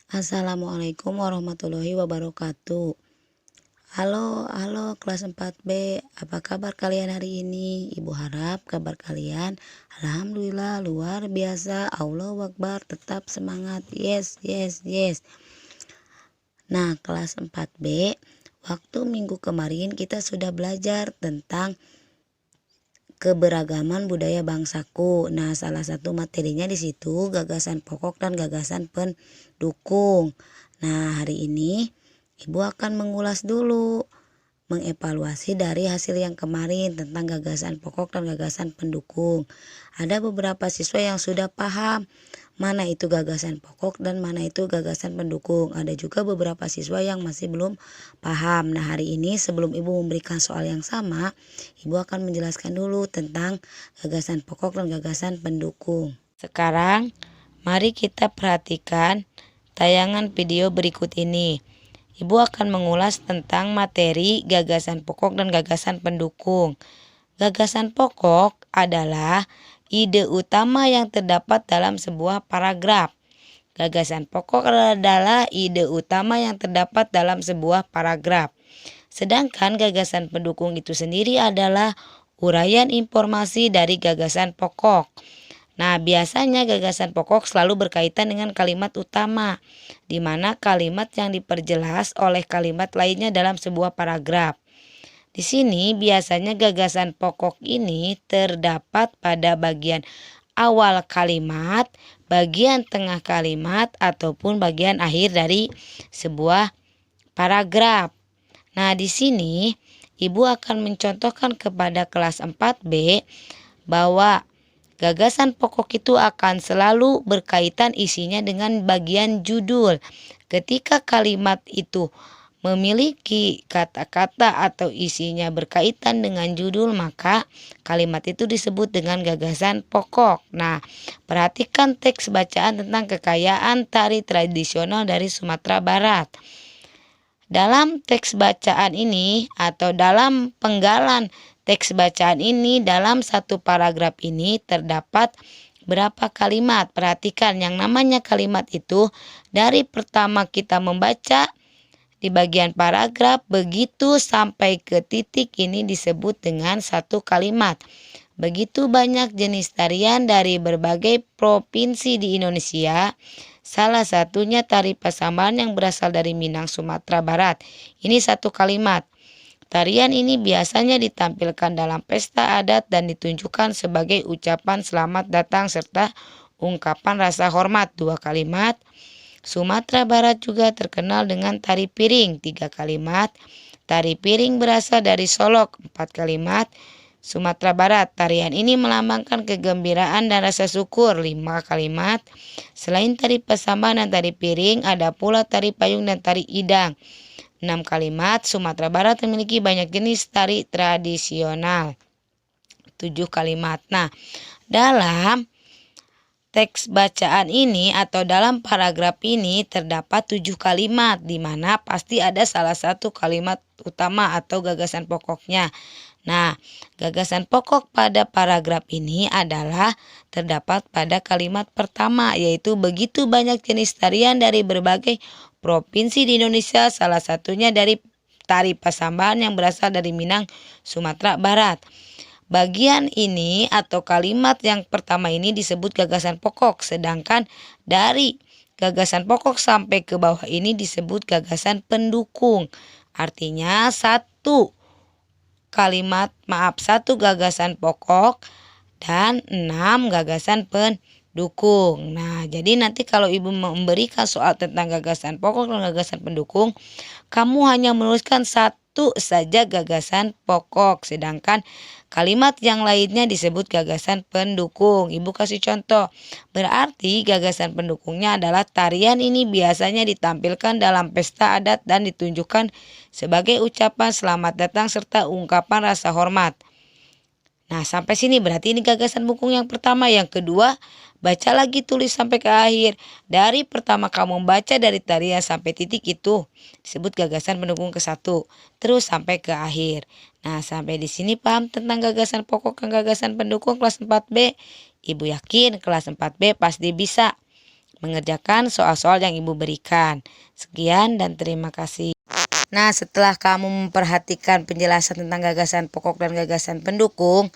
Assalamualaikum warahmatullahi wabarakatuh. Halo kelas 4B, apa kabar kalian hari ini? Ibu harap kabar kalian alhamdulillah luar biasa. Allahu Akbar, tetap semangat. Yes, yes, yes. Nah, kelas 4B, waktu minggu kemarin kita sudah belajar tentang keberagaman budaya bangsaku. Nah, salah satu materinya di situ gagasan pokok dan gagasan pendukung. Nah, hari ini Ibu akan mengulas dulu, mengevaluasi dari hasil yang kemarin tentang gagasan pokok dan gagasan pendukung. Ada beberapa siswa yang sudah paham mana itu gagasan pokok dan mana itu gagasan pendukung. Ada juga beberapa siswa yang masih belum paham. Nah, hari ini sebelum Ibu memberikan soal yang sama, Ibu akan menjelaskan dulu tentang gagasan pokok dan gagasan pendukung. Sekarang, mari kita perhatikan tayangan video berikut ini. Ibu akan mengulas tentang materi gagasan pokok dan gagasan pendukung. Gagasan pokok adalah ide utama yang terdapat dalam sebuah paragraf. Gagasan pokok adalah ide utama yang terdapat dalam sebuah paragraf. Sedangkan gagasan pendukung itu sendiri adalah uraian informasi dari gagasan pokok. Nah, biasanya gagasan pokok selalu berkaitan dengan kalimat utama, di mana kalimat yang diperjelas oleh kalimat lainnya dalam sebuah paragraf. Di sini biasanya gagasan pokok ini terdapat pada bagian awal kalimat, bagian tengah kalimat, ataupun bagian akhir dari sebuah paragraf. Nah, di sini Ibu akan mencontohkan kepada kelas 4B bahwa gagasan pokok itu akan selalu berkaitan isinya dengan bagian judul. Ketika kalimat itu memiliki kata-kata atau isinya berkaitan dengan judul, maka kalimat itu disebut dengan gagasan pokok. Nah, perhatikan teks bacaan tentang kekayaan tari tradisional dari Sumatera Barat. Dalam teks bacaan ini atau dalam penggalan teks bacaan ini, dalam satu paragraf ini terdapat berapa kalimat. Perhatikan yang namanya kalimat itu dari pertama kita membaca di bagian paragraf begitu sampai ke titik ini disebut dengan satu kalimat. Begitu banyak jenis tarian dari berbagai provinsi di Indonesia. Salah satunya tari Pasaman yang berasal dari Minang, Sumatera Barat. Ini satu kalimat. Tarian ini biasanya ditampilkan dalam pesta adat dan ditunjukkan sebagai ucapan selamat datang serta ungkapan rasa hormat. Dua kalimat. Sumatera Barat juga terkenal dengan tari piring. Tiga kalimat. Tari piring berasal dari Solok. Empat kalimat. Sumatera Barat, tarian ini melambangkan kegembiraan dan rasa syukur. 5 kalimat. Selain tari Pasaman dan tari piring, ada pula tari payung dan tari idang. 6 kalimat. Sumatera Barat memiliki banyak jenis tari tradisional. 7 kalimat. Nah, dalam teks bacaan ini atau dalam paragraf ini terdapat 7 kalimat, di mana pasti ada salah satu kalimat utama atau gagasan pokoknya. Nah, gagasan pokok pada paragraf ini adalah terdapat pada kalimat pertama, yaitu begitu banyak jenis tarian dari berbagai provinsi di Indonesia, salah satunya dari tari Pasaman yang berasal dari Minang, Sumatera Barat. Bagian ini atau kalimat yang pertama ini disebut gagasan pokok, sedangkan dari gagasan pokok sampai ke bawah ini disebut gagasan pendukung. Artinya satu gagasan pokok dan 6 gagasan pendukung. Nah, jadi nanti kalau Ibu memberikan soal tentang gagasan pokok dan gagasan pendukung, kamu hanya menuliskan satu saja gagasan pokok, sedangkan kalimat yang lainnya disebut gagasan pendukung. Ibu kasih contoh. Berarti gagasan pendukungnya adalah tarian ini biasanya ditampilkan dalam pesta adat dan ditunjukkan sebagai ucapan selamat datang serta ungkapan rasa hormat. Nah, sampai sini berarti ini gagasan pendukung yang pertama. Yang kedua, baca lagi, tulis sampai ke akhir. Dari pertama kamu membaca dari tarian sampai titik itu disebut gagasan pendukung ke-1. Terus sampai ke akhir. Nah, sampai di sini paham tentang gagasan pokok dan gagasan pendukung kelas 4B? Ibu yakin kelas 4B pasti bisa mengerjakan soal-soal yang Ibu berikan. Sekian dan terima kasih. Nah, setelah kamu memperhatikan penjelasan tentang gagasan pokok dan gagasan pendukung,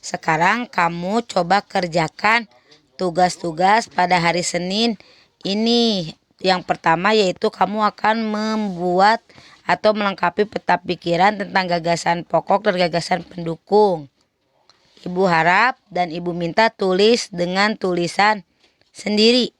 sekarang kamu coba kerjakan tugas-tugas pada hari Senin ini. Yang pertama yaitu kamu akan membuat atau melengkapi peta pikiran tentang gagasan pokok dan gagasan pendukung. Ibu harap dan Ibu minta tulis dengan tulisan sendiri.